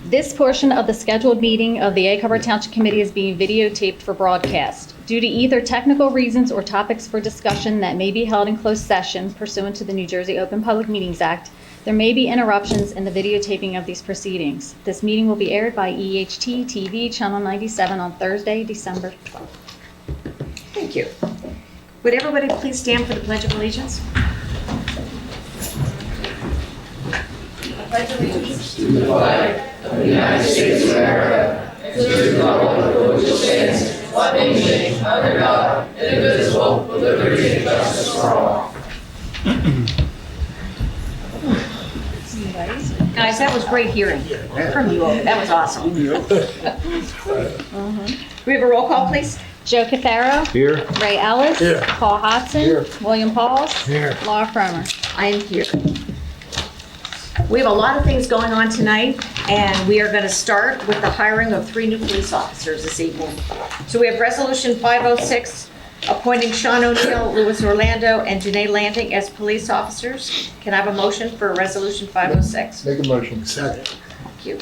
This portion of the scheduled meeting of the Egg Harbor Township Committee is being videotaped for broadcast. Due to either technical reasons or topics for discussion that may be held in closed session pursuant to the New Jersey Open Public Meetings Act, there may be interruptions in the videotaping of these proceedings. This meeting will be aired by EHT TV Channel 97 on Thursday, December 12th. Thank you. Would everybody please stand for the Pledge of Allegiance? I pledge allegiance To the flag of the United States of America, and to the republic for which it stands, one nation, under God, indivisible, with liberty and justice for all. Guys, that was great hearing from you all. That was awesome. We have a roll call, please. Joe Catharo. Here. Ray Ellis. Here. Paul Hodson. Here. William Pauls. Here. Laura Fromer. I am here. We have a lot of things going on tonight, and we are going to start with the hiring of 3 new police officers this evening. So we have Resolution 506, appointing Sean O'Neill, Louis Orlando, and Janae Landing as police officers. Can I have a motion for Resolution 506? Make a motion. Second. Thank you.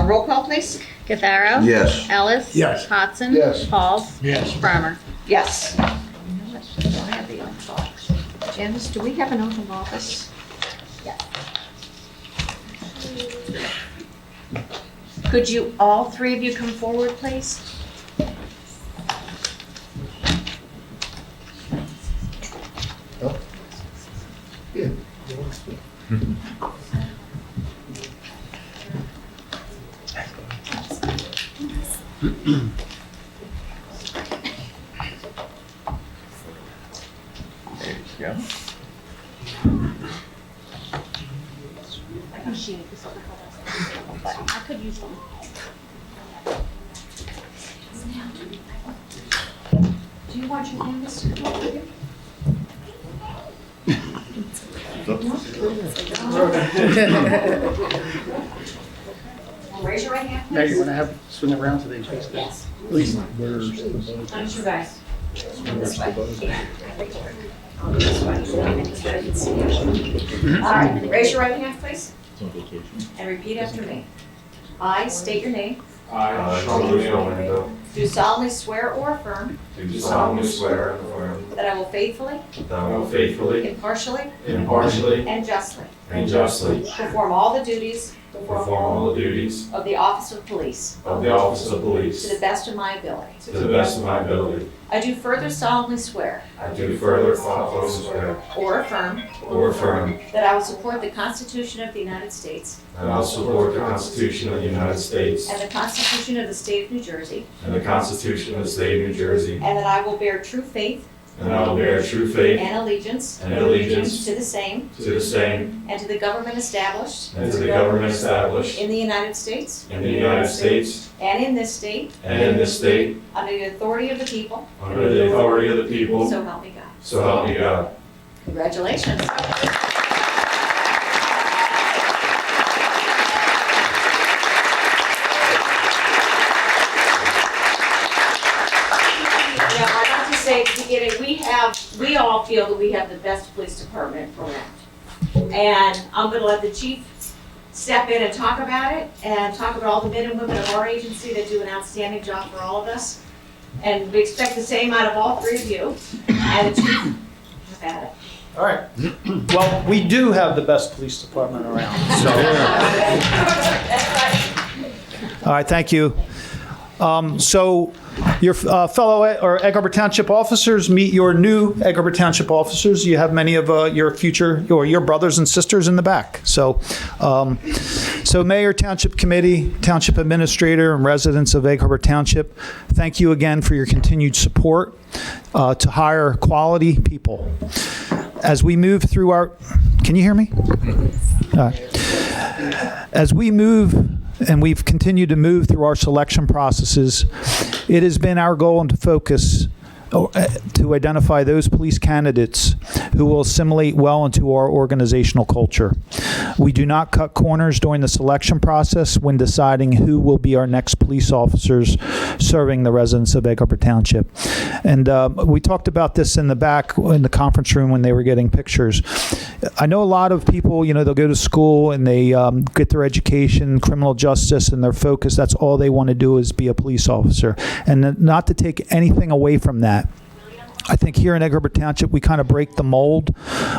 Roll call, please. Catharo. Yes. Ellis. Yes. Hodson. Yes. Pauls. Yes. Fromer. Yes. You know what? I don't have the oath of office. Janice, do we have an oath of office? Yeah. Could you, all 3 of you, come forward, please? Yeah. There you go. I can shoot this other but I could use them. Do you want your canvas to come with you? Raise your right hand. Now you want to have swing it around so they face this. Yes. Where's the buzzer? How did you guys? Where's the buzzer? All right, raise your right hand, please. And repeat after me. I state your name. I, Sean Orlando, Do solemnly swear or affirm do solemnly swear and affirm that I will faithfully, that I will faithfully, impartially, impartially, and justly and justly perform all the duties perform all the duties of the office of police of the office of to police the best of my ability. to the best of my ability. I do further solemnly swear I do further solemnly swear or affirm or affirm that I will support the Constitution of the United States that I will support the Constitution of the United States and the Constitution of the State of New Jersey, and the Constitution of the State of New Jersey, and that I will bear true faith and I will bear true faith and allegiance and allegiance to the same to the same and to the government established and to the government established in the United States in the United States and in this state and in this state under the authority of the people, under the authority of the people, so help me God. so help me God. Congratulations. Now, I'd like to say at the beginning, we all feel that we have the best police department around. And I'm gonna let the chief step in and talk about it, and talk about all the men and women of our agency that do an outstanding job for all of us. And we expect the same out of all 3 of you. And the chief, have at it. All right. Well, we do have the best police department around. So. All right, thank you. So your fellow Egg Harbor Township officers, meet your new Egg Harbor Township officers. You have many of your future, or your brothers and sisters in the back. So, Mayor, Township Committee, Township Administrator, and residents of Egg Harbor Township, thank you again for your continued support to hire quality people. As we move through our, can you hear me? As we move, and we've continued to move through our selection processes, it has been our goal and to focus to identify those police candidates who will assimilate well into our organizational culture. We do not cut corners during the selection process when deciding who will be our next police officers serving the residents of Egg Harbor Township. And we talked about this in the back in the conference room when they were getting pictures. I know a lot of people, they'll go to school and they get their education, criminal justice, and their focus, that's all they want to do is be a police officer. And not to take anything away from that. I think here in Egg Harbor Township, we kind of break the mold.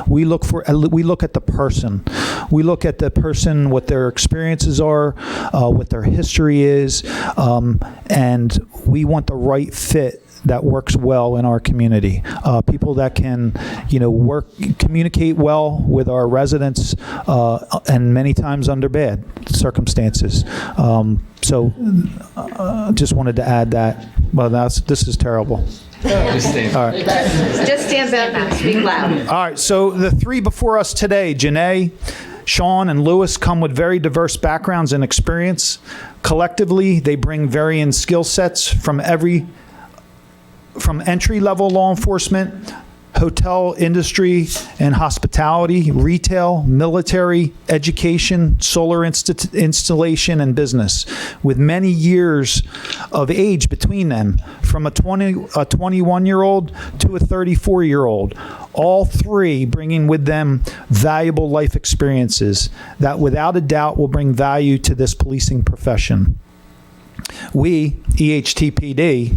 We look at the person. We look at the person, what their experiences are, what their history is, and we want the right fit that works well in our community. People that can, communicate well with our residents, and many times under bad circumstances. So, just wanted to add that. Well, this is terrible. All right. Just stand back and speak loud. All right, so the three before us today, Janae, Sean, and Lewis, come with very diverse backgrounds and experience. Collectively, they bring varying skill sets from entry-level law enforcement, hotel industry and hospitality, retail, military, education, solar installation, and business, with many years of age between them, from a 21-year-old to a 34-year-old. All three bringing with them valuable life experiences that without a doubt will bring value to this policing profession. We, EHTPD,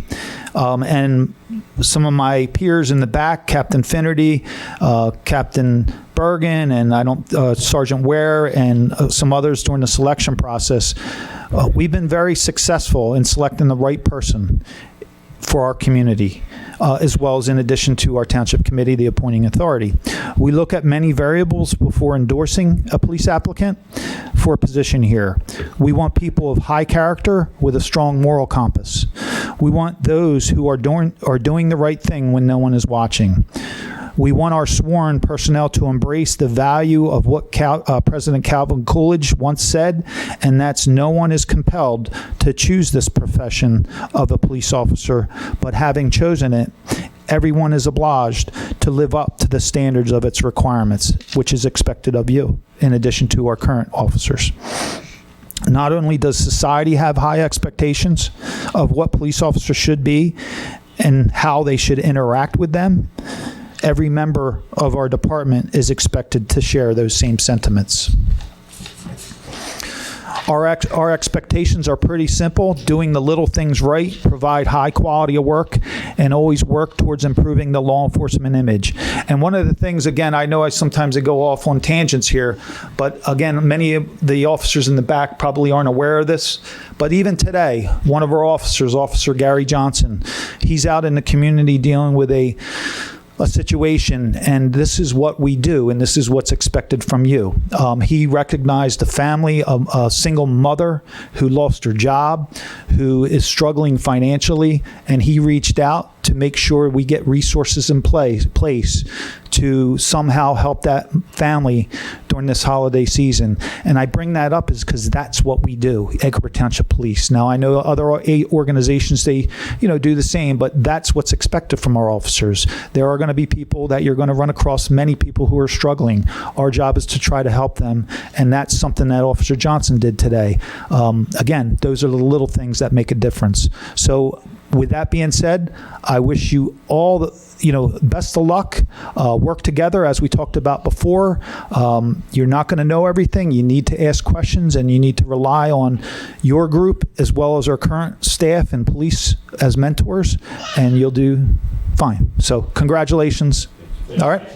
and some of my peers in the back, Captain Finnerty, Captain Bergen, and Sergeant Ware, and some others during the selection process, we've been very successful in selecting the right person for our community, as well as in addition to our Township Committee, the appointing authority. We look at many variables before endorsing a police applicant for a position here. We want people of high character with a strong moral compass. We want those who are doing the right thing when no one is watching. We want our sworn personnel to embrace the value of what President Calvin Coolidge once said, and that's no one is compelled to choose this profession of a police officer, but having chosen it, everyone is obliged to live up to the standards of its requirements, which is expected of you, in addition to our current officers. Not only does society have high expectations of what police officers should be and how they should interact with them, every member of our department is expected to share those same sentiments. Our expectations are pretty simple: doing the little things right, provide high quality of work, and always work towards improving the law enforcement image. And one of the things, again, I know I sometimes go off on tangents here, but again, many of the officers in the back probably aren't aware of this, but even today, one of our officers, Officer Gary Johnson, he's out in the community dealing with a situation, and this is what we do, and this is what's expected from you. He recognized a family, a single mother who lost her job, who is struggling financially, and he reached out to make sure we get resources in place to somehow help that family during this holiday season. And I bring that up is because that's what we do, Egg Harbor Township Police. Now, I know other organizations, they do the same, but that's what's expected from our officers. There are going to be people that you're going to run across, many people who are struggling. Our job is to try to help them, and that's something that Officer Johnson did today. Again, those are the little things that make a difference. So with that being said, I wish you all the best of luck. Work together, as we talked about before. You're not going to know everything. You need to ask questions, and you need to rely on your group as well as our current staff and police as mentors, and you'll do fine. So congratulations. All right.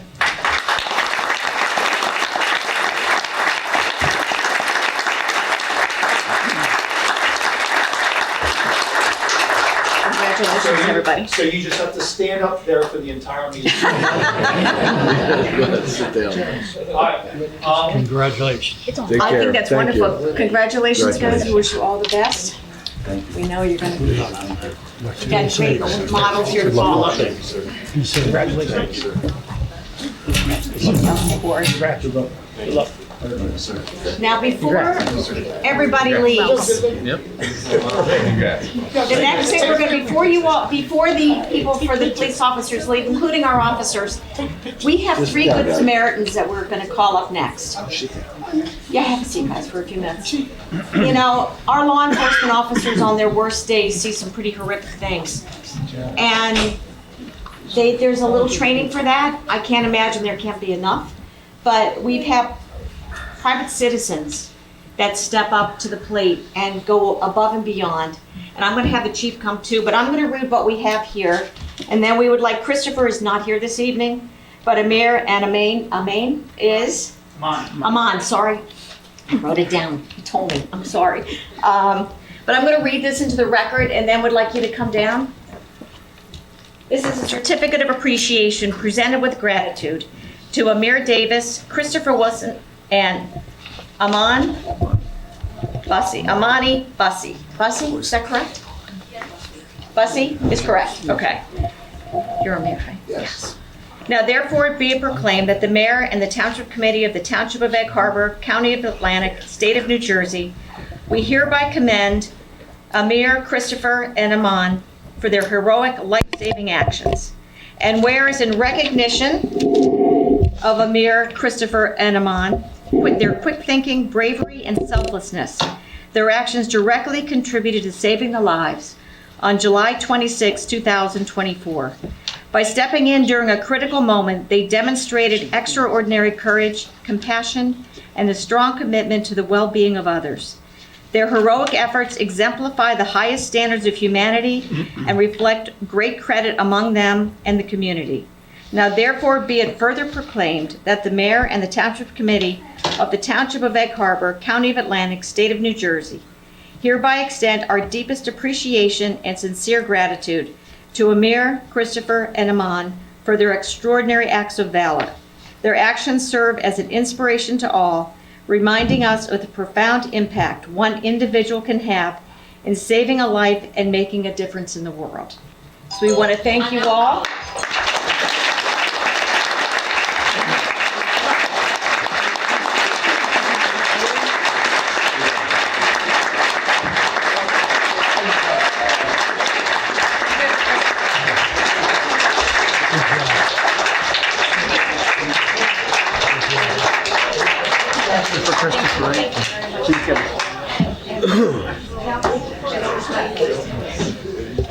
Congratulations, everybody. So you just have to stand up there for the entire meeting. Sit down. All right. Congratulations. Take I care. think that's Thank you. wonderful. Congratulations, guys. We wish you all the best. We know you're going to be got great models here to follow. Congratulations. Board. Good luck. Now, before everybody leaves, the next thing we're gonna, before the people, for the police officers leave, including our officers, we have 3 good Samaritans that we're gonna call up next. Yeah, have a seat, guys, for a few minutes. You know, our law enforcement officers on their worst days see some pretty horrific things. And there's a little training for that. I can't imagine there can't be enough. But we've had private citizens that step up to the plate and go above and beyond. And I'm gonna have the chief come too, but I'm gonna read what we have here. And then we would like, Christopher is not here this evening, but Amir and Aman is? Aman, sorry. I wrote it down, he told me, I'm sorry. But I'm gonna read this into the record and then would like you to come down. This is a certificate of appreciation presented with gratitude to Amir Davis, Christopher Wilson, and Amani Bussy. Bussy, is that correct? Bussy is correct, okay. You're Amir, right? Yes. Now therefore be it proclaimed that the mayor and the Township Committee of the Township of Egg Harbor, County of Atlantic, State of New Jersey, we hereby commend Amir, Christopher, and Aman for their heroic life-saving actions. And whereas in recognition of Amir, Christopher, and Aman, with their quick thinking, bravery, and selflessness, their actions directly contributed to saving the lives on July 26, 2024. By stepping in during a critical moment, they demonstrated extraordinary courage, compassion, and a strong commitment to the well-being of others. Their heroic efforts exemplify the highest standards of humanity and reflect great credit among them and the community. Now therefore be it further proclaimed that the mayor and the Township Committee of the Township of Egg Harbor, County of Atlantic, State of New Jersey, hereby extend our deepest appreciation and sincere gratitude to Amir, Christopher, and Aman for their extraordinary acts of valor. Their actions serve as an inspiration to all, reminding us of the profound impact one individual can have in saving a life and making a difference in the world. So we want to thank you all.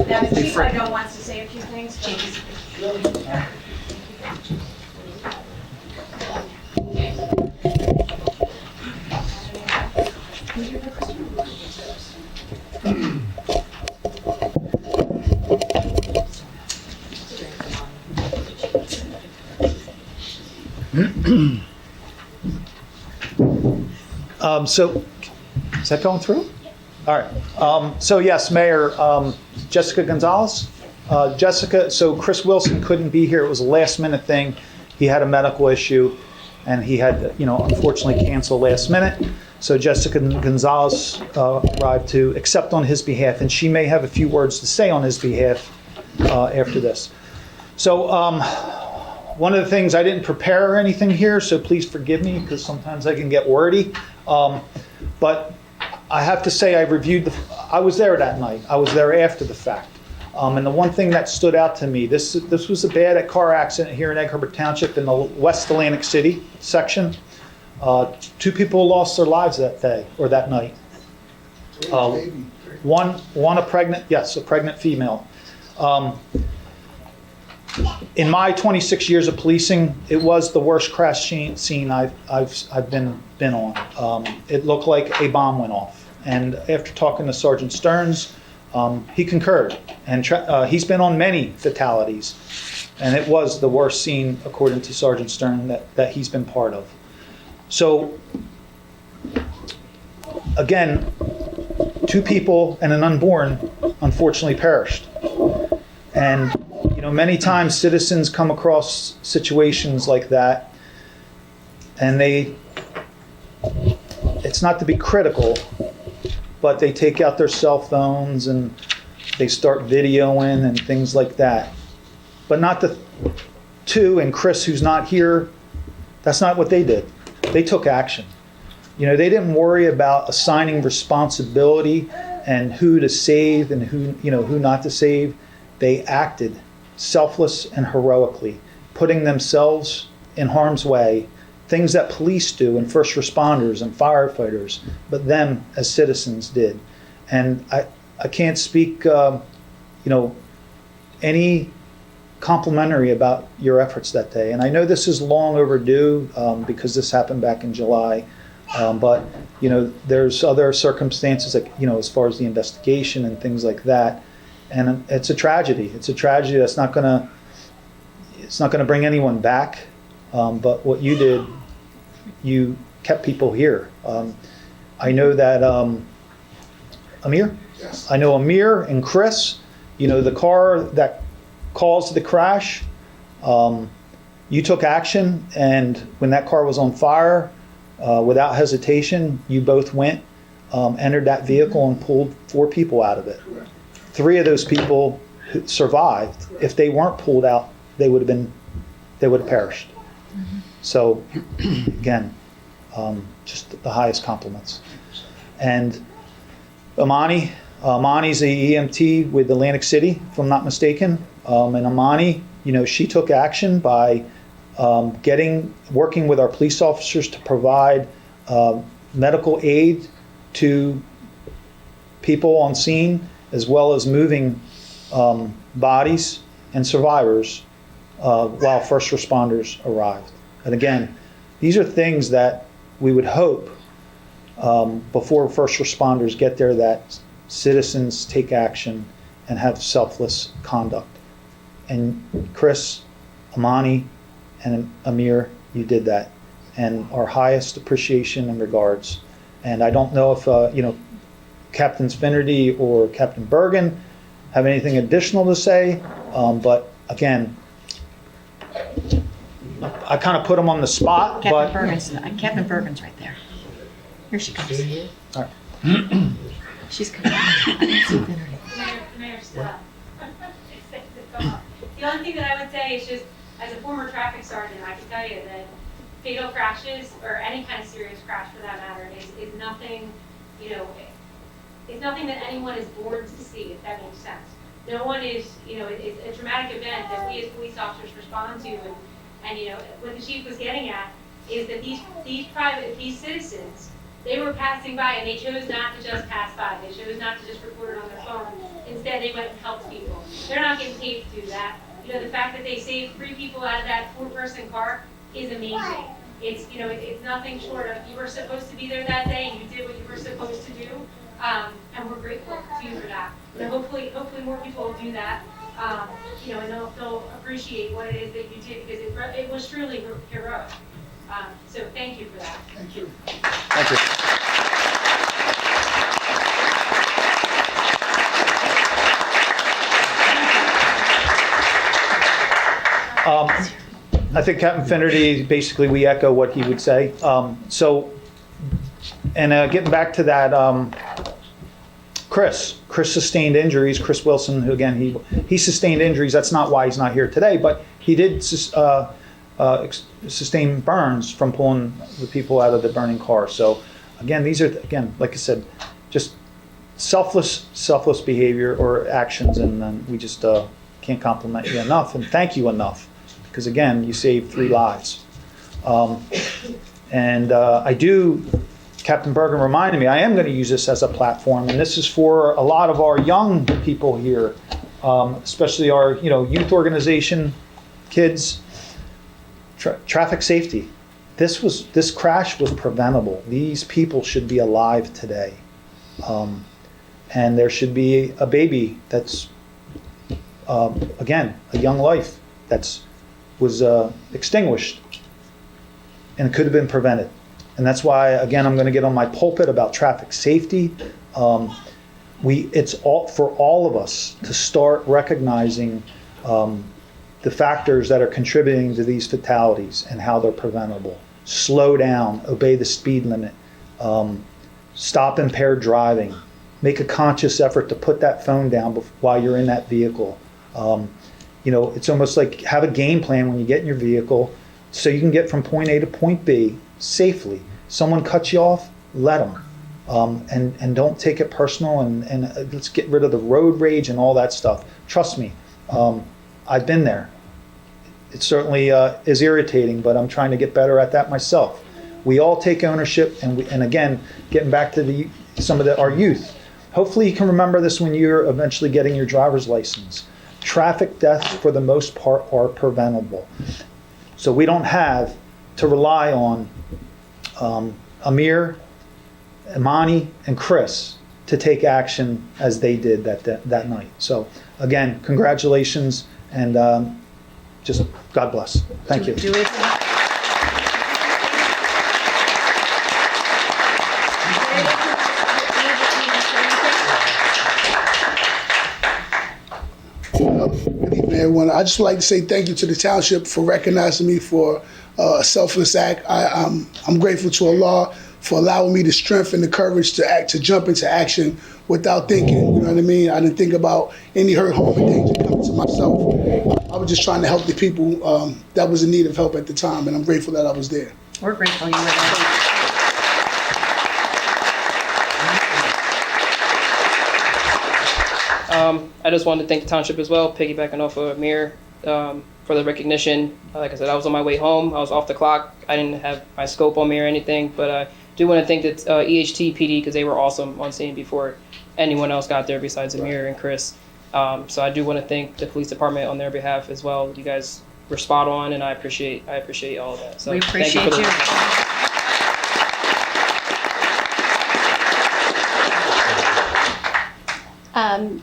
Now, the chief I know wants to say a few things. So, is that going through? All right. So yes, Mayor, Jessica Gonzalez. Jessica, so Chris Wilson couldn't be here. It was a last minute thing. He had a medical issue and he had, unfortunately cancel last minute. So Jessica Gonzalez arrived to accept on his behalf, and she may have a few words to say on his behalf after this. So one of the things, I didn't prepare anything here, so please forgive me because sometimes I can get wordy. But I have to say I was there that night. I was there after the fact. And the one thing that stood out to me, this was a bad car accident here in Egg Harbor Township in the West Atlantic City section. 2 people lost their lives that day or that night. One a pregnant female. In my 26 years of policing, it was the worst crash scene I've been on. It looked like a bomb went off. And after talking to Sergeant Stearns, he concurred. And he's been on many fatalities. And it was the worst scene, according to Sergeant Stern, that he's been part of. So, again, 2 people and an unborn unfortunately perished. And many times citizens come across situations like that, and it's not to be critical, but they take out their cell phones and they start videoing and things like that. But not the 2, and Chris, who's not here, that's not what they did. They took action. You know, they didn't worry about assigning responsibility and who to save and who not to save. They acted selfless and heroically, putting themselves in harm's way, things that police do and first responders and firefighters, but them as citizens did. And I can't speak, any complimentary about your efforts that day. And I know this is long overdue because this happened back in July. But, there's other circumstances, like, as far as the investigation and things like that. And it's a tragedy. It's a tragedy that's not going to bring anyone back. But what you did, you kept people here. I know that Amir? Yes. I know Amir and Chris, the car that caused the crash, you took action, and when that car was on fire, without hesitation, you both went, entered that vehicle and pulled 4 people out of it. Correct. 3 of those people who survived. If they weren't pulled out, they would have perished. So, again, just the highest compliments. And Amani's a EMT with Atlantic City, if I'm not mistaken. And Amani, she took action by working with our police officers to provide medical aid to people on scene, as well as moving bodies and survivors while first responders arrived. And again, these are things that we would hope before first responders get there, that citizens take action and have selfless conduct. And Chris, Amani, and Amir, you did that. And our highest appreciation and regards. And I don't know if, Captain Finnerty or Captain Bergen have anything additional to say, but again, I kind of put them on the spot, but... Captain Bergen's right there. Here she comes. All right. She's coming. I didn't see Finnerty. Mayor Stella. The only thing that I would say is just, as a former traffic sergeant, I can tell you that fatal crashes, or any kind of serious crash for that matter, is nothing, it's nothing that anyone is born to see, if that makes sense. No one is, it's a traumatic event that we as police officers respond to, and what the chief was getting at is that these citizens, they were passing by and they chose not to just pass by. They chose not to just record it on their phone. Instead, they went and helped people. They're not getting paid to do that. The fact that they saved 3 people out of that 4-person car is amazing. It's, it's nothing short of, you were supposed to be there that day and you did what you were supposed to do. And we're grateful to you for that. Hopefully more people will do that. And they'll appreciate what it is that you did, because it was truly heroic. So thank you for that. Thank you. Thank you. I think Captain Finnerty, basically we echo what he would say. Getting back to that, Chris sustained injuries. Chris Wilson, who again, he sustained injuries. That's not why he's not here today, but he did sustain burns from pulling the people out of the burning car. So again, these are, like I said, just selfless behavior or actions, and then we just can't compliment you enough and thank you enough, because again, you saved 3 lives. I do, Captain Bergen reminded me, I am going to use this as a platform, and this is for a lot of our young people here, especially our youth organization kids. Traffic safety. This crash was preventable. These people should be alive today, and there should be a baby that's again a young life was extinguished, and it could have been prevented. And that's why, again, I'm going to get on my pulpit about traffic safety. It's all for all of us to start recognizing the factors that are contributing to these fatalities and how they're preventable. Slow down, obey the speed limit, stop impaired driving, make a conscious effort to put that phone down while you're in that vehicle. It's almost like have a game plan when you get in your vehicle so you can get from point A to point B safely. Someone cuts you off, let them. And don't take it personal, and let's get rid of the road rage and all that stuff. Trust me, I've been there. It certainly is irritating, but I'm trying to get better at that myself. We all take ownership, and again, getting back to our youth. Hopefully you can remember this when you're eventually getting your driver's license. Traffic deaths, for the most part, are preventable. So we don't have to rely on Amir, Imani, and Chris to take action as they did that night. So again, congratulations, and just God bless. Thank you. Good evening, everyone. I just would like to say thank you to the township for recognizing me for a selfless act. I'm grateful to Allah for allowing me the strength and the courage to jump into action without thinking. You know what I mean? I didn't think about any hurt, harm, or danger coming to myself. I was just trying to help the people that was in need of help at the time, and I'm grateful that I was there. We're grateful you were there. I just wanted to thank the township as well, piggybacking off of Amir, for the recognition. Like I said, I was on my way home. I was off the clock. I didn't have my scope on me or anything, but I do want to thank the EHT PD because they were awesome on scene before anyone else got there besides Amir and Chris. So I do want to thank the police department on their behalf as well. You guys were spot on, and I appreciate all of that. So We thank appreciate for the- you.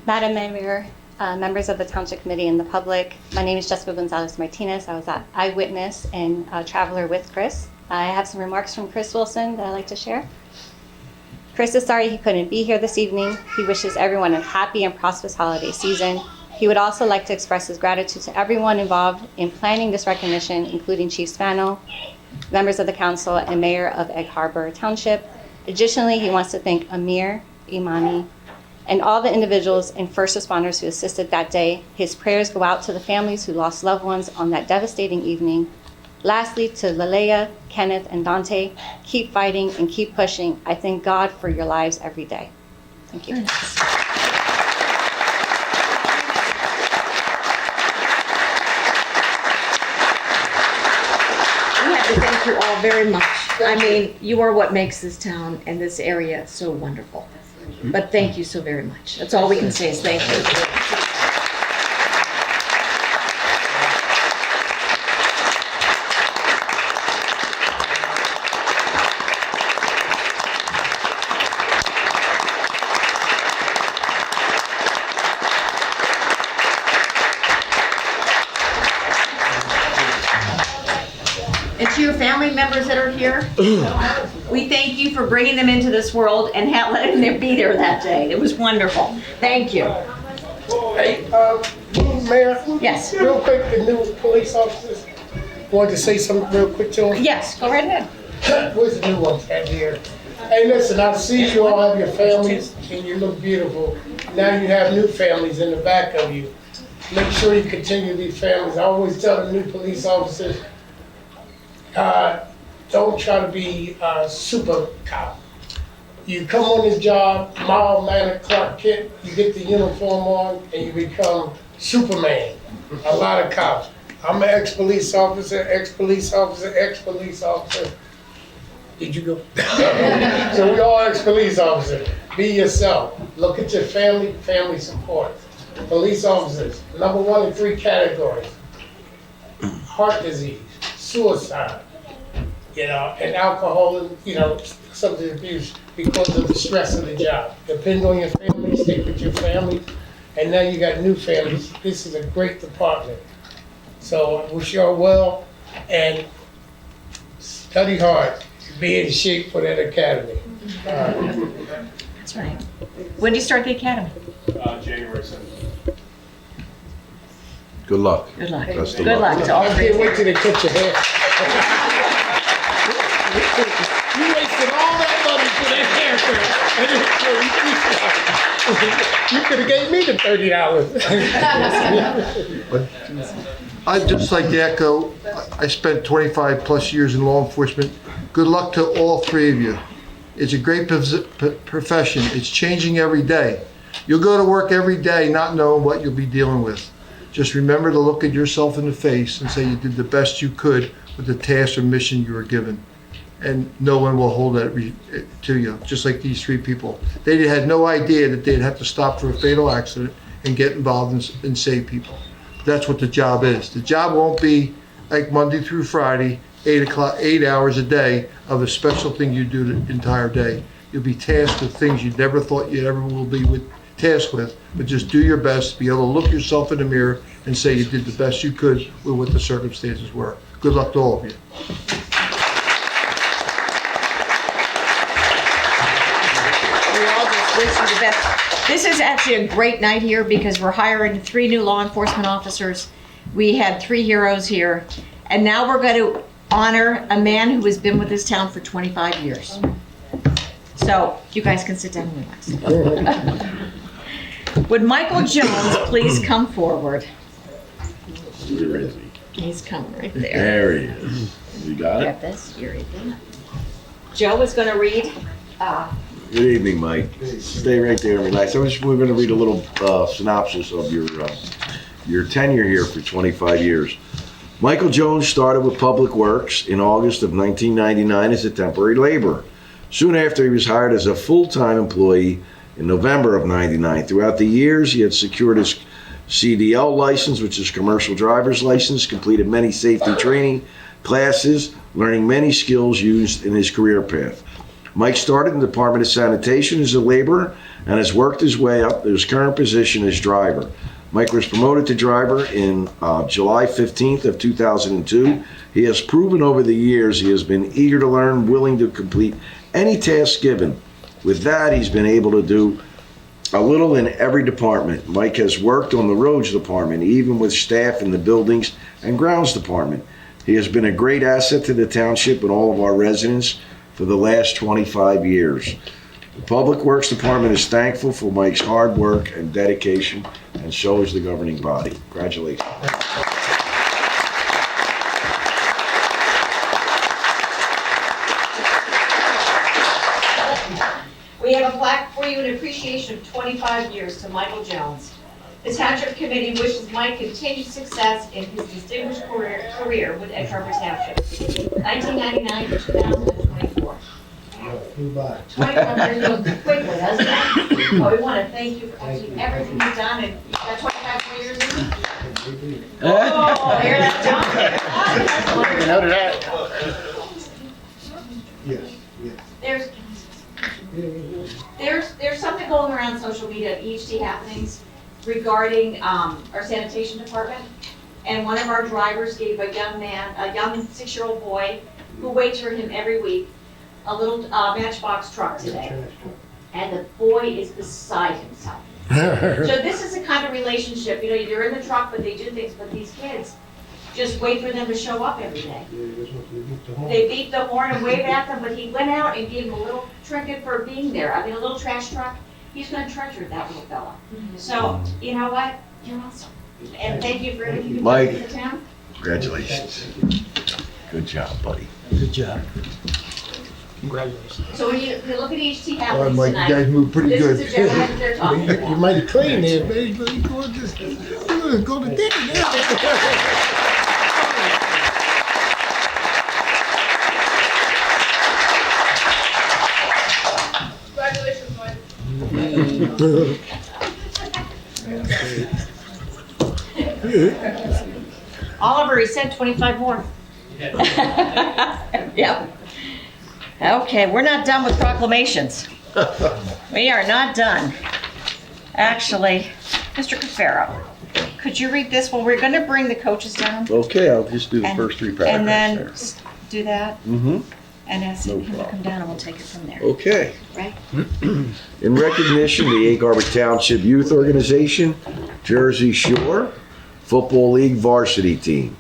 Madam Mayor, members of the Township Committee and the public, my name is Jessica Gonzalez Martinez. I was an eyewitness and a traveler with Chris. I have some remarks from Chris Wilson that I'd like to share. Chris is sorry he couldn't be here this evening. He wishes everyone a happy and prosperous holiday season. He would also like to express his gratitude to everyone involved in planning this recognition, including Chief Spano, members of the council, and Mayor of Egg Harbor Township. Additionally, he wants to thank Amir, Imani, and all the individuals and first responders who assisted that day. His prayers go out to the families who lost loved ones on that devastating evening. Lastly, to Lalea, Kenneth, and Dante, keep fighting and keep pushing. I thank God for your lives every day. Thank you. We have to thank you all very much. I mean, you are what makes this town and this area so wonderful. But thank you so very much. That's all we can say is thank you. And to your family members that are here, we thank you for bringing them into this world and letting them be there that day. It was wonderful. Thank you. Hey, Mayor? Yes. Real quick, the new police officers, wanted to say something real quick to them? Yes, go right ahead. Where's the new ones at here? Hey, listen, I see you all have your families and you look beautiful. Now you have new families in the back of you. Make sure you continue these families. I always tell the new police officers, don't try to be a super cop. You come on this job, mild-mannered Clark Kent, you get the uniform on, and you become Superman. A lot of cops. I'm an ex-police officer, ex-police officer, ex-police officer. Did you go? So we all ex-police officers. Be yourself. Look at your family, family support. Police officers, number 1 in 3 categories. Heart disease, suicide, and alcohol and, substance abuse because of the stress of the job. Depend on your family, stick with your family, and now you got new families. This is a great department. So I wish y'all well, and study hard. Be in shape for that academy. That's right. When did you start the academy? January 7th. Good luck. Good luck. Best of Good luck to all I three can't of you. wait till they cut your hair. You wasted all that money for that haircut. You could have gave me the $30. I'd just like to echo, I spent 25 plus years in law enforcement. Good luck to all 3 of you. It's a great profession. It's changing every day. You'll go to work every day not knowing what you'll be dealing with. Just remember to look at yourself in the face and say you did the best you could with the task or mission you were given. And no one will hold that to you, just like these three people. They had no idea that they'd have to stop for a fatal accident and get involved and save people. That's what the job is. The job won't be like Monday through Friday, 8 hours a day of a special thing you do the entire day. You'll be tasked with things you never thought you ever will be tasked with, but just do your best, be able to look yourself in the mirror and say you did the best you could with what the circumstances were. Good luck to all of you. We all just wish you the best. This is actually a great night here because we're hiring 3 new law enforcement officers. We had 3 heroes here, and now we're going to honor a man who has been with this town for 25 years. So you guys can sit down and relax. Would Michael Jones please come forward? Where is he? He's coming right there. There he is. You got Grab it? this. You're right there. Joe is going to read. Good evening, Mike. Stay right there and relax. We're going to read a little synopsis of your tenure here for 25 years. Michael Jones started with Public Works in August of 1999 as a temporary laborer. Soon after, he was hired as a full-time employee in November of '99. Throughout the years, he had secured his CDL license, which is commercial driver's license, completed many safety training classes, learning many skills used in his career path. Mike started in the Department of Sanitation as a laborer and has worked his way up to his current position as driver. Mike was promoted to driver in July 15th of 2002. He has proven over the years he has been eager to learn, willing to complete any task given. With that, he's been able to do a little in every department. Mike has worked on the roads department, even with staff in the buildings and grounds department. He has been a great asset to the township and all of our residents for the last 25 years. The Public Works Department is thankful for Mike's hard work and dedication, and so is the governing body. Congratulations. We have a plaque for you in appreciation of 25 years to Michael Jones. The Township Committee wishes Mike continued success in his distinguished career with Egg Harbor Township, 1999 to 2024. 25 years goes quickly, doesn't it? Well, we want to thank you for absolutely everything you've done, and that 25 more years in. Oh, hear that, John? You know that? Yes. There's something going around social media at EHT happenings regarding our sanitation department. And one of our drivers gave a young 6-year-old boy who waits for him every week, a little matchbox truck today. And the boy is beside himself. So this is the kind of relationship, you're in the truck, but they do things, but these kids just wait for them to show up every day. They beat the horn and wave at them, but he went out and gave him a little trinket for being there. I mean, a little trash truck. He's going to treasure that little fella. So, you know what? You're awesome. And thank you for everything you've done for the town. Congratulations. Good job, buddy. Good job. Congratulations. So when you look at EHT All right, happenings Mike, you tonight, guys move pretty good. this is the gentleman that they're talking You about. might have cleaned there, baby, but you go to dinner now. Congratulations, Mike. Oliver, he said 25 more. Yep. Okay, we're not done with proclamations. We are not done. Actually, Mr. Cafaro, could you read this one? We're going to bring the coaches down. Okay, I'll just do the and- first 3 paragraphs And then there. just do that Mm-hmm. and ask No him to problem. come down and we'll take it from there. Okay. Right? In recognition, the Egg Harbor Township Youth Organization, Jersey Shore Football League varsity team.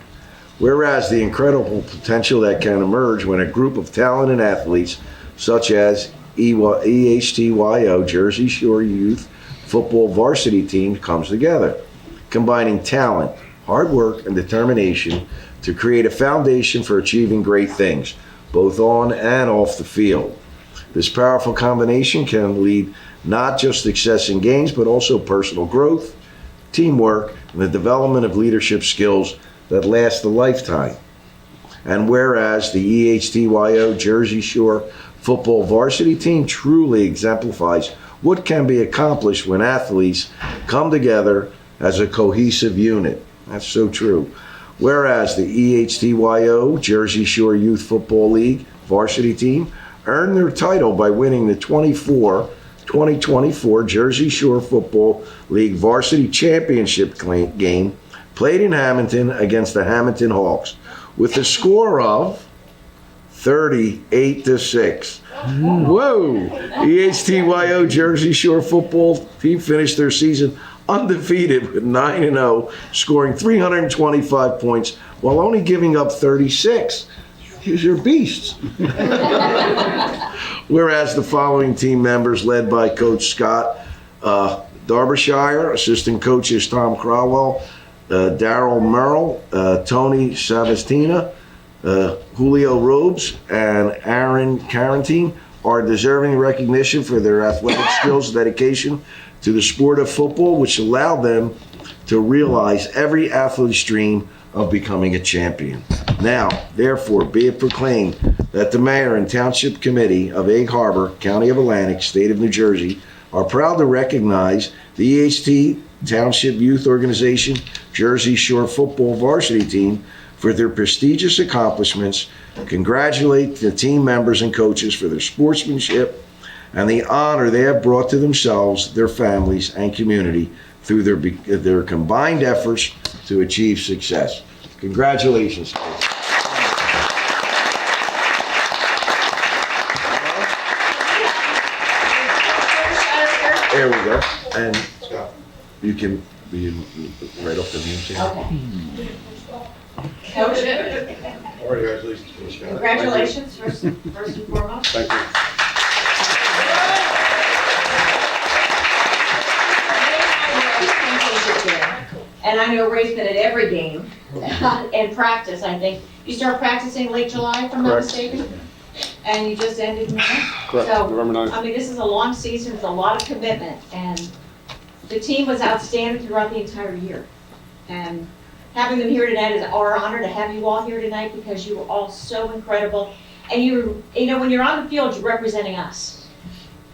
Whereas the incredible potential that can emerge when a group of talented athletes such as EHTYO Jersey Shore Youth Football Varsity Team comes together, combining talent, hard work, and determination to create a foundation for achieving great things, both on and off the field. This powerful combination can lead not just success in games, but also personal growth, teamwork, and the development of leadership skills that last a lifetime. And whereas the EHTYO Jersey Shore football varsity team truly exemplifies what can be accomplished when athletes come together as a cohesive unit. That's so true. Whereas the EHTYO Jersey Shore Youth Football League varsity team earned their title by winning the 2024 Jersey Shore Football League varsity championship game played in Hamilton against the Hamilton Hawks with a score of 38-6. Whoa! EHTYO Jersey Shore football team finished their season undefeated with 9-0, scoring 325 points while only giving up 36. You're beasts. Whereas the following team members, led by Coach Scott Derbyshire, assistant coaches Tom Crowell, Daryl Merrill, Tony Savastina, Julio Robes, and Aaron Carantine, are deserving recognition for their athletic skills and dedication to the sport of football, which allowed them to realize every athlete's dream of becoming a champion. Now, therefore, be it proclaimed that the Mayor and Township Committee of Egg Harbor, County of Atlantic, State of New Jersey, are proud to recognize the EHT Township Youth Organization Jersey Shore Football Varsity Team for their prestigious accomplishments, congratulate the team members and coaches for their sportsmanship and the honor they have brought to themselves, their families, and community through their combined efforts to achieve success. Congratulations. There we go. And you can be right off the music. Okay. Congratulations, first and foremost. Thank you. And I know Ray's been at every game and practice, I think. You start practicing late July, if I'm not Correct. mistaken? And you just ended May? Correct, So, November 9th. I mean, this is a long season, it's a lot of commitment, and the team was outstanding throughout the entire year. And having them here tonight is our honor to have you all here tonight because you were all so incredible. And you know, when you're on the field, you're representing us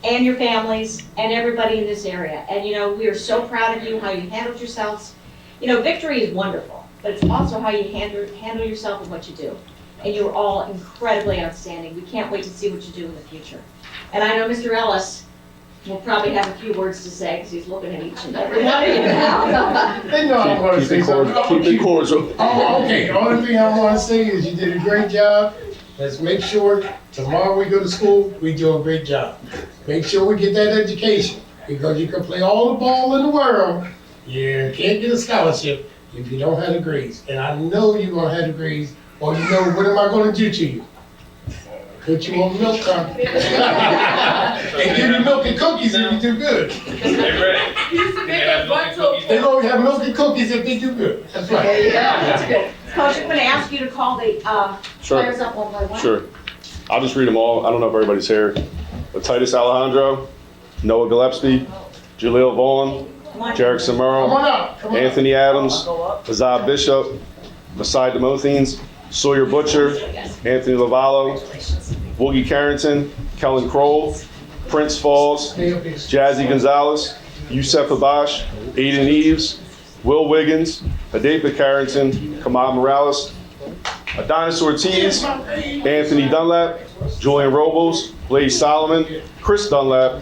and your families and everybody in this area. And you know, we are so proud of you, how you handled yourselves. You know, victory is wonderful, but it's also how you handle yourself and what you do. And you were all incredibly outstanding. We can't wait to see what you do in the future. And I know Mr. Ellis will probably have a few words to say because he's looking at each and every one of you now. They know I'm gonna say something. Keep it cordial. Oh, okay, only thing I wanna say is you did a great job. Let's make sure tomorrow we go to school, we do a great job. Make sure we get that education, because you can play all the ball in the world, you can't get a scholarship if you don't have degrees. And I know you're gonna have degrees, or you know, what am I gonna do to you? Put you on milk carton. And give you milk and cookies if you do good. They're gonna have milk and cookies if they do good. That's right. There you go, that's good. Coach, I'm gonna ask you to call the Sure. players up one by one. Sure. I'll just read them all. I don't know if everybody's here. But Titus Alejandro, Noah Gillespie, Jaleel Vaughn, Come on. Jarek Come Samuro, on up, come on up. Anthony Adams, Azad Bishop, Masai Demothines, Sawyer Butcher, Anthony Lavallo, Woogie Carrington, Kellen Kroll, Prince Falls, Jazzy Gonzalez, Yusef Abash, Aiden Eves, Will Wiggins, Adepa Carrington, Kamal Morales, Adonis Ortiz, Anthony Dunlap, Julian Robles, Blaze Solomon, Chris Dunlap,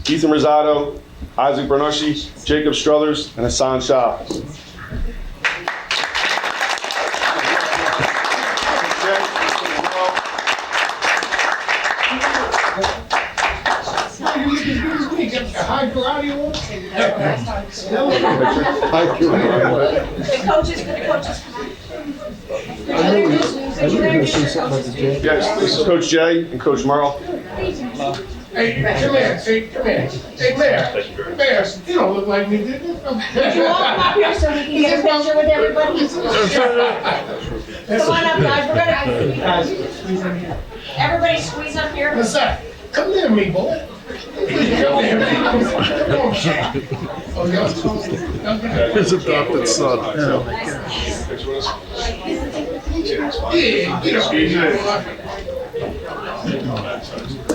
Ethan Rosado, Isaac Bernucci, Jacob Struthers, and Hassan Shah. High karate one? The coaches come out. Could you introduce your coaches? Yes, this is Coach Jay and Coach Merle. Hey, come here, hey, come here. Hey, Mayor, you don't look like me, did you? Could you all come up here so we can get a picture with everybody? Come on up, guys, we're gonna, everybody squeeze up here. What's that? Come near me, boy. Come near me. Oh, His adopted son. yeah, get up here.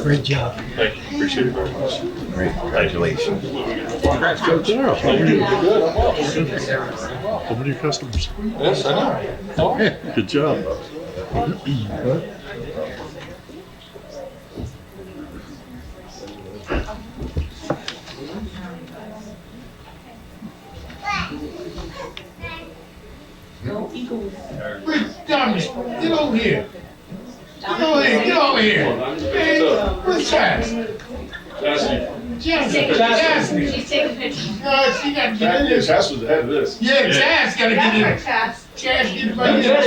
Great job. Thank you. Appreciate it very much. Great, congratulations. Some of your customers. Yes, I know. Good job. Where's Dominic? Get over here. Get over here. Get over here. Hey, where's Chaz? Chaz. She's taking pictures. No, she got to get in there. Chaz was the head of this. Yeah, Chaz got to get in there. Chaz, get right here.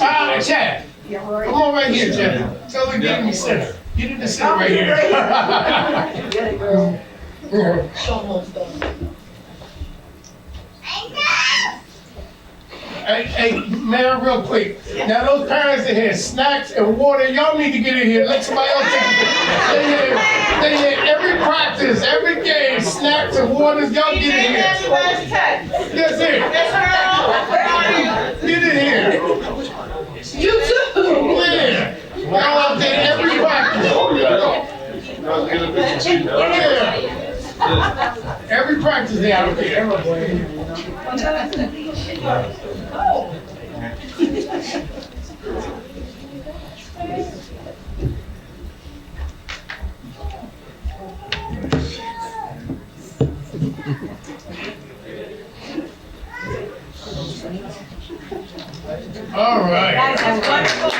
Ah, Chaz. Come on right here, Chaz. Tell her to get in the center. Get in the center right here. Get it, girl. Hey, man, real quick. Now those parents that had snacks and water, y'all need to get in here. Let somebody else take it. They had every practice, every game, snacks and waters. Y'all get in here. That's it. Get in here. You too. Yeah. Y'all out there every practice. Yeah. Every practice they out there. All right. Guys, have a wonderful.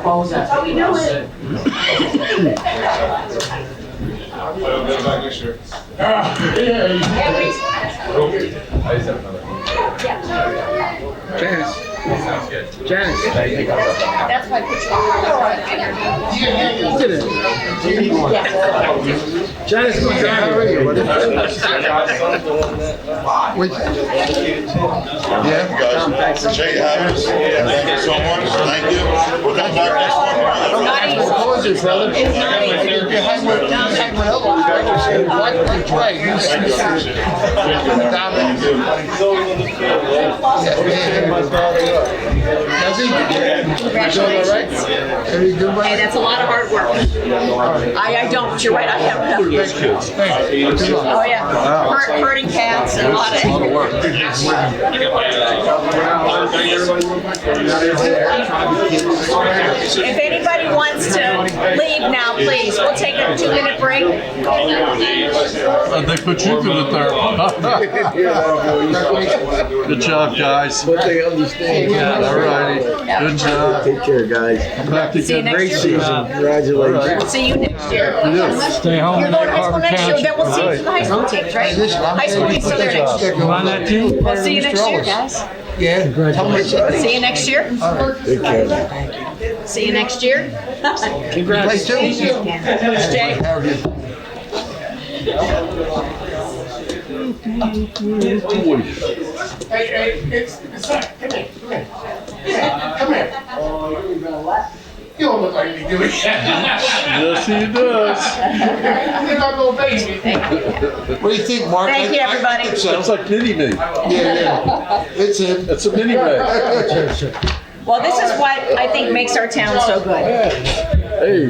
Oh, we know it. I'll get back next year. That's why I put you on. Janice, how are you? Yeah? Appreciate you having us. Thank you so much. Thank you. We'll come back next month. How is it, brother? You hang with Elvis, right? You say, which way? Does he? Congratulations. All right? Everything good, Hey, that's a lot of hard work. I don't, you're right, I have. Oh, yeah. Herding cats and a lot of work. If anybody wants to leave now, please, we'll take a 2-minute break. They put you through the third. Good job, guys. But they understand. All righty. Good job. Take care, guys. Come back to See you get next Great year. season. Congratulations. We'll see you next year. Stay home. You're going to high school next year, then we'll see you for the high school teams, right? High school teams still there next year. On that team? We'll see you next year, guys. Yeah. Congratulations. See you next year. Take care. See you next year. Congrats. Thanks, Jay. How are you? Hey, it's like, come here. Come here. You don't look like me, do you? Yes, he does. You're my little baby. What do you think, Mark? Thank you, everybody. Sounds like mini-me. Yeah. It's him. It's a mini-me. Well, this is what I think makes our town so good. Hey,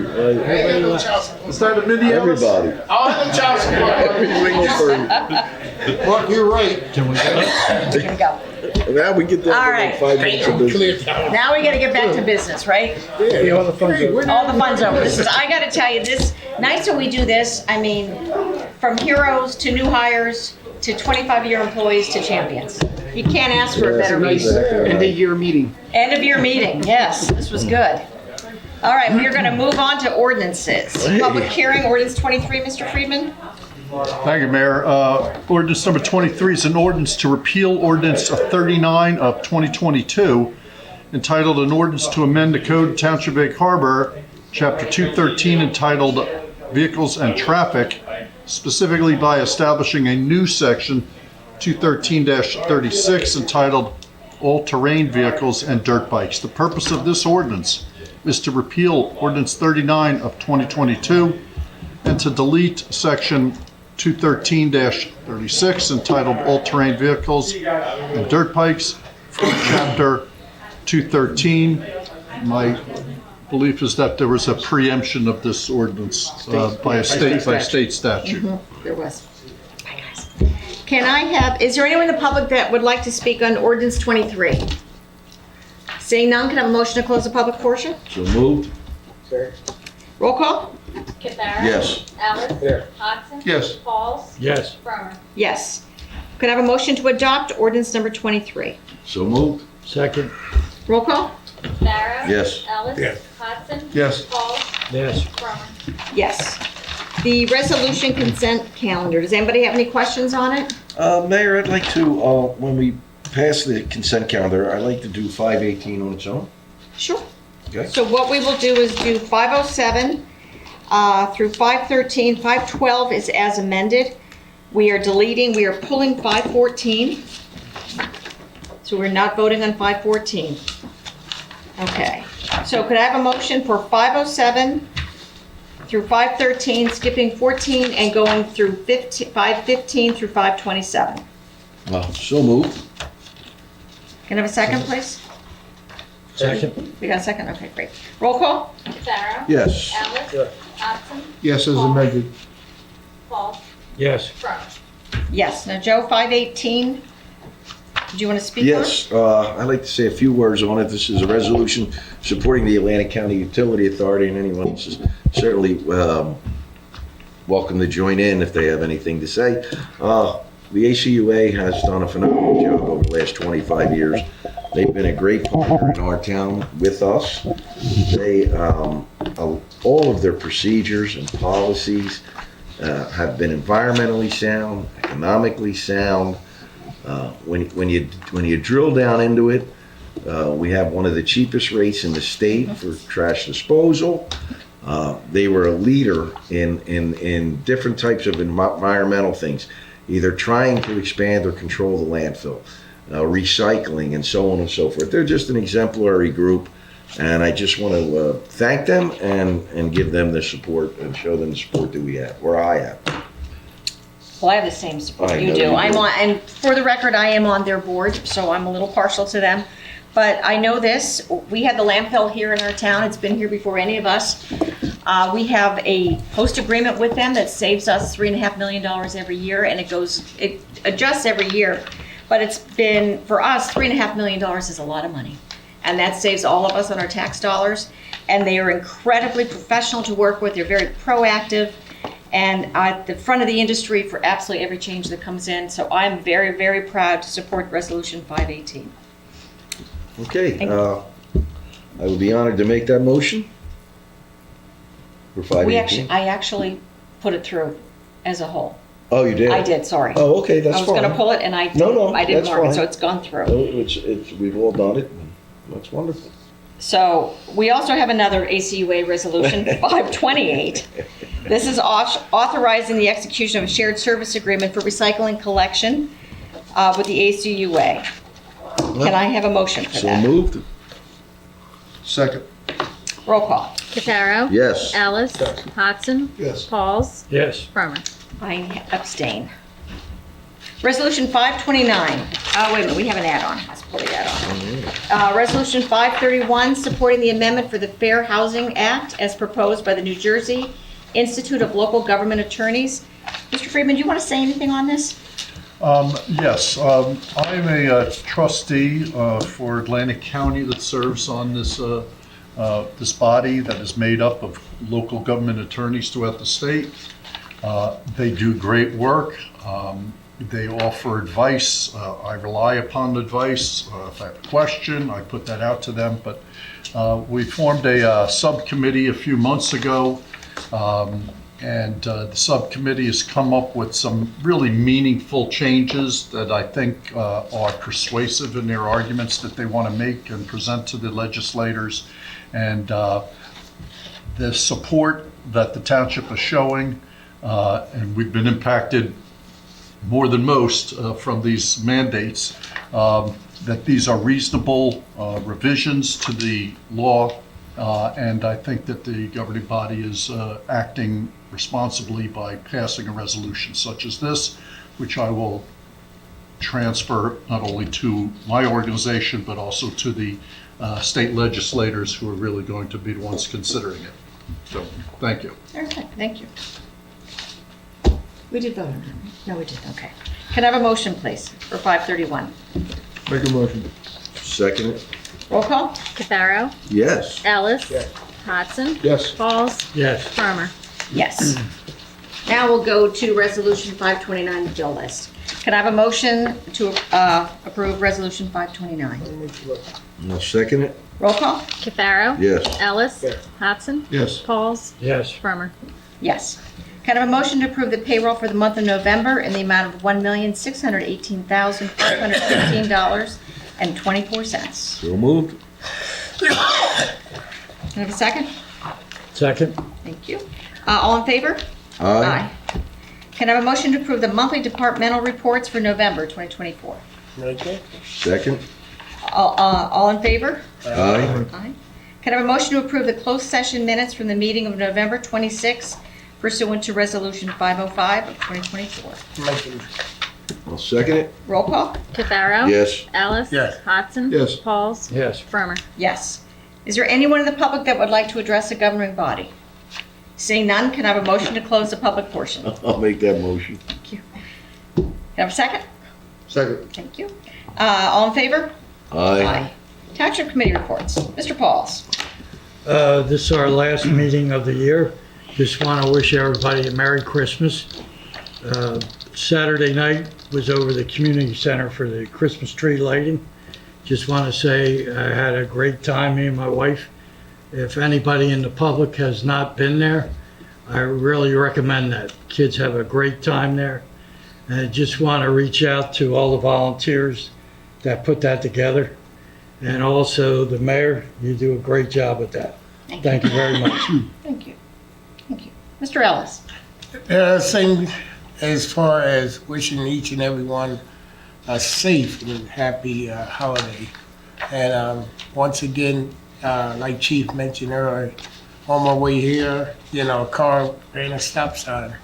Is that a mini everybody. All them child support. Every single person. Mark, you're right. Can we Here we go. Now we get All down right. to 5 minutes of business. Now we gotta get back to business, right? Yeah, all the fun's over. All the fun's over. This is, I gotta tell you, this, nights when we do this, I mean, from heroes to new hires to 25-year employees to champions. You can't ask for a better meeting. End of year meeting. End of year meeting, yes, this was good. All right, we are gonna move on to ordinances. Public hearing, ordinance 23, Mr. Friedman? Thank you, Mayor. Ordinance number 23 is an ordinance to repeal ordinance 39 of 2022, entitled an ordinance to amend the code of Township of Egg Harbor Chapter 213 entitled Vehicles and Traffic, specifically by establishing a new section 213-36 entitled All-Terrain Vehicles and Dirt Bikes. The purpose of this ordinance is to repeal Ordinance 39 of 2022 and to delete Section 213-36 entitled All-Terrain Vehicles and Dirt Bikes from Chapter 213. My belief is that there was a preemption of this ordinance by state statute. There was. Bye, guys. Can I have, is there anyone in the public that would like to speak on ordinance 23? Seeing none, can I have a motion to close the public portion? So moved? Roll call? Cathara. Yes. Ellis. Here. Hodgson. Yes. Pauls. Yes. Bremer. Yes. Can I have a motion to adopt ordinance number 23? So moved? Second. Roll call? Cathara. Yes. Ellis. Yes. Hodgson. Yes. Pauls. Yes. Bremer. Yes. The resolution consent calendar, does anybody have any questions on it? Mayor, I'd like to, when we pass the consent calendar, I'd like to do 518 on its own. Sure. Okay. So what we will do is do 507 through 513. 512 is as amended. We are pulling 514. So we're not voting on 514. Okay. So could I have a motion for 507 through 513, skipping 14 and going through 515 through 527? So moved? Can I have a second, please? Second. We got a second? Okay, great. Roll call? Cathara. Yes. Ellis. Yes. Hodgson. Yes, as amended. Pauls. Yes. Bremer. Yes. Now, Joe, 518, did you want to speak on? Yes, I'd like to say a few words on it. This is a resolution supporting the Atlantic County Utility Authority, and anyone else is certainly welcome to join in if they have anything to say. The ACUA has done a phenomenal job over the last 25 years. They've been a great partner in our town with us. They, all of their procedures and policies have been environmentally sound, economically sound. When you drill down into it, we have one of the cheapest rates in the state for trash disposal. They were a leader in different types of environmental things, either trying to expand or control the landfill, recycling, and so on and so forth. They're just an exemplary group, and I just want to thank them and give them the support and show them the support that we have, or I have. Well, I have the same support I you know do. you do. I'm on, and for the record, I am on their board, so I'm a little partial to them. But I know this, we had the landfill here in our town. It's been here before any of us. We have a host agreement with them that saves us $3.5 million every year, and it adjusts every year. But it's been, for us, $3.5 million is a lot of money. And that saves all of us on our tax dollars. And they are incredibly professional to work with. They're very proactive and at the front of the industry for absolutely every change that comes in. So I'm very, very proud to support Resolution 518. Okay, I would be honored to make that motion for 518. I actually put it through as a whole. Oh, you did? I did, sorry. Oh, okay, that's I was fine. gonna pull it and I No, didn't that's mark it, so fine. it's gone through. No, we've all done it. That's wonderful. So we also have another ACUA resolution, 528. This is authorizing the execution of a shared service agreement for recycling collection with the ACUA. Can I have a motion for So that? moved? Second. Roll call. Catharo. Yes. Ellis. Hodgson. Yes. Pauls. Yes. Bremer. I abstain. Resolution 529. Oh, wait a minute, we have an add-on. Let's pull the add-on. Resolution 531, supporting the amendment for the Fair Housing Act as proposed by the New Jersey Institute of Local Government Attorneys. Mr. Friedman, do you want to say anything on this? Yes, I'm a trustee for Atlantic County that serves on this this body that is made up of local government attorneys throughout the state. They do great work. They offer advice. I rely upon the advice. If I have a question, I put that out to them. But we formed a subcommittee a few months ago, and the subcommittee has come up with some really meaningful changes that I think are persuasive in their arguments that they want to make and present to the legislators. And the support that the township is showing, and we've been impacted more than most from these mandates, that these are reasonable revisions to the law, and I think that the governing body is acting responsibly by passing a resolution such as this, which I will transfer not only to my organization, but also to the state legislators who are really going to be the ones considering it. So, thank you. Okay, thank you. We did vote on it. No, we didn't. Okay. Can I have a motion, please, for 531? Make a motion. Second it? Roll call? Cafaro. Yes. Ellis. Hodson. Yes. Pauls. Yes. Farmer. Yes. Now we'll go to Resolution 529, the bill list. Can I have a motion to approve Resolution 529? I'll second it? Roll call? Cafaro. Yes. Ellis. Hodson. Yes. Pauls. Yes. Farmer. Yes. Can I have a motion to approve the payroll for the month of November in the amount of $1,618,515.24? So moved? Can I have a second? Second. Thank you. All in favor? Aye. Can I have a motion to approve the monthly departmental reports for November 2024? Okay. Second? All in favor? Aye. Aye. Can I have a motion to approve the closed session minutes from the meeting of November 26 pursuant to Resolution 505 of 2024? I'll second it? Roll call? Cafaro. Yes. Ellis. Yes. Hodson. Yes. Pauls. Yes. Farmer. Yes. Is there anyone in the public that would like to address the governing body? Seeing none, can I have a motion to close the public portion? I'll make that motion. Thank you. Can I have a second? Second. Thank you. All in favor? Aye. Township committee reports. Mr. Pauls. This is our last meeting of the year. Just want to wish everybody a Merry Christmas. Saturday night was over the community center for the Christmas tree lighting. Just want to say I had a great time, me and my wife. If anybody in the public has not been there, I really recommend that. Kids have a great time there. And I just want to reach out to all the volunteers that put that together. And also the mayor, you do a great job with that. Thank you very much. Thank you. Thank you. Mr. Ellis. Same as far as wishing each and every one a safe and happy holiday. And once again, like Chief mentioned earlier, on my way here, a car ran a stop sign.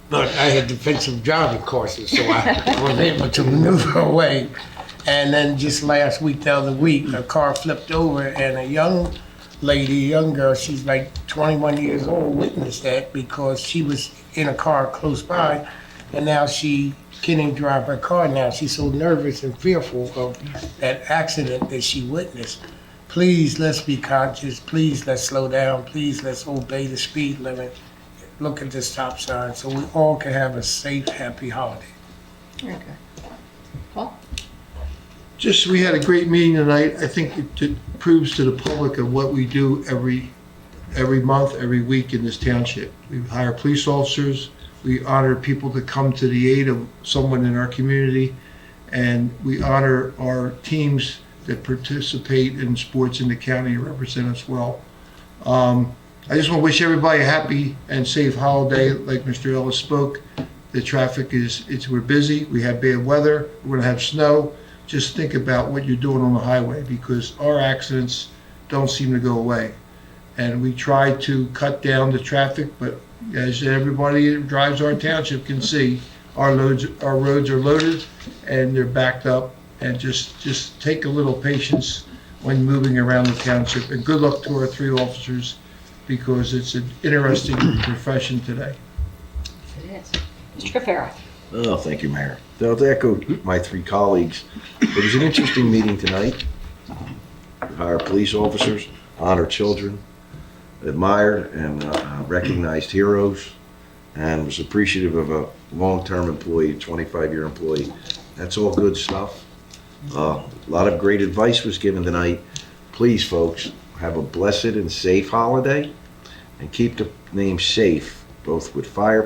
But I had defensive driving courses, so I was able to maneuver away. And then just last week, the other week, a car flipped over and a young girl, she's like 21 years old, witnessed that because she was in a car close by and now she can't even drive her car now. She's so nervous and fearful of that accident that she witnessed. Please, let's be conscious. Please, let's slow down. Please, let's obey the speed limit. Look at the stop sign so we all can have a safe, happy holiday. Okay. Paul? Just, we had a great meeting tonight. I think it proves to the public of what we do every month, every week in this township. We hire police officers. We honor people that come to the aid of someone in our community. And we honor our teams that participate in sports in the county and represent us well. I just want to wish everybody a happy and safe holiday. Like Mr. Ellis spoke, the traffic we're busy. We have bad weather. We're going to have snow. Just think about what you're doing on the highway because our accidents don't seem to go away. And we try to cut down the traffic, but as everybody who drives our township can see, our roads are loaded and they're backed up. And just take a little patience when moving around the township. And good luck to our 3 officers because it's an interesting profession today. It is. Mr. Cafaro. Oh, thank you, Mayor. To echo my 3 colleagues, it was an interesting meeting tonight. We hire police officers, honor children, admired and recognized heroes, and was appreciative of a long-term employee, 25-year employee. That's all good stuff. A lot of great advice was given tonight. Please, folks, have a blessed and safe holiday and keep the name safe, both with fire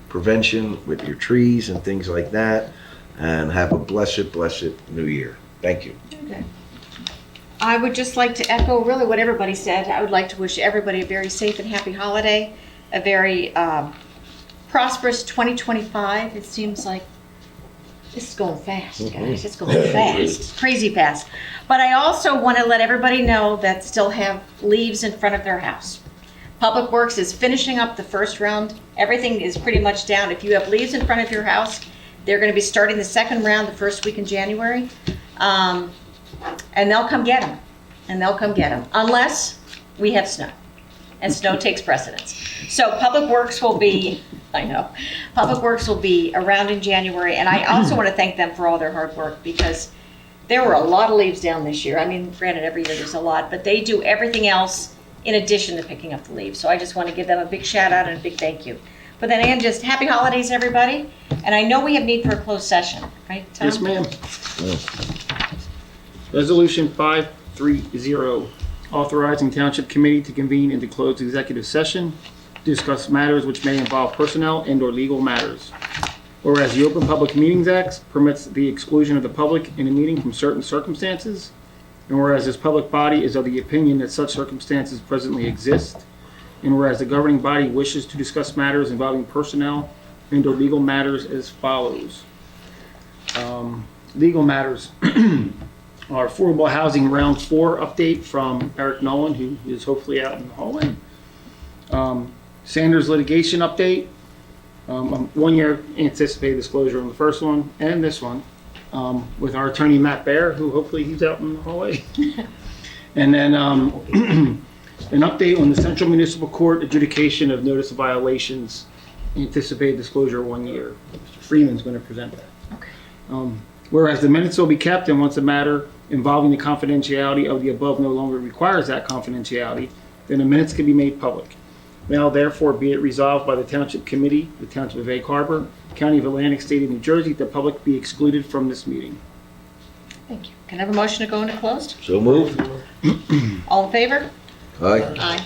prevention, with your trees and things like that, and have a blessed, blessed new year. Thank you. Okay. I would just like to echo really what everybody said. I would like to wish everybody a very safe and happy holiday, a very prosperous 2025. It seems like this is going fast, guys. It's going fast, crazy fast. But I also want to let everybody know that still have leaves in front of their house. Public Works is finishing up the first round. Everything is pretty much down. If you have leaves in front of your house, they're going to be starting the second round the first week in January. And they'll come get them. And they'll come get them. Unless we have snow. And snow takes precedence. So Public Works will be, I know, Public Works will be around in January. And I also want to thank them for all their hard work because there were a lot of leaves down this year. I mean, granted, every year there's a lot, but they do everything else in addition to picking up the leaves. So I just want to give them a big shout out and a big thank you. But then again, just happy holidays, everybody. And I know we have need for a closed session, right, Tom? Yes, ma'am. Resolution 530, authorizing Township Committee to convene into closed executive session to discuss matters which may involve personnel and/or legal matters. Whereas the Open Public Meetings Act permits the exclusion of the public in a meeting from certain circumstances, and whereas this public body is of the opinion that such circumstances presently exist, and whereas the governing body wishes to discuss matters involving personnel and/or legal matters as follows. Legal matters. Our affordable housing round 4 update from Eric Nolan, who is hopefully out in the hallway. Sanders litigation update. 1 year anticipated disclosure on the first one and this one with our attorney Matt Baer, who hopefully he's out in the hallway. And then an update on the Central Municipal Court adjudication of notice of violations. Anticipated disclosure 1 year. Mr. Freeman's going to present that. Okay. Whereas the minutes will be kept, and once a matter involving the confidentiality of the above no longer requires that confidentiality, then the minutes can be made public. Now, therefore, be it resolved by the Township Committee, the Township of Egg Harbor, County of Atlantic, State of New Jersey, the public be excluded from this meeting. Thank you. Can I have a motion to go into closed? So moved. All in favor? Aye. Aye.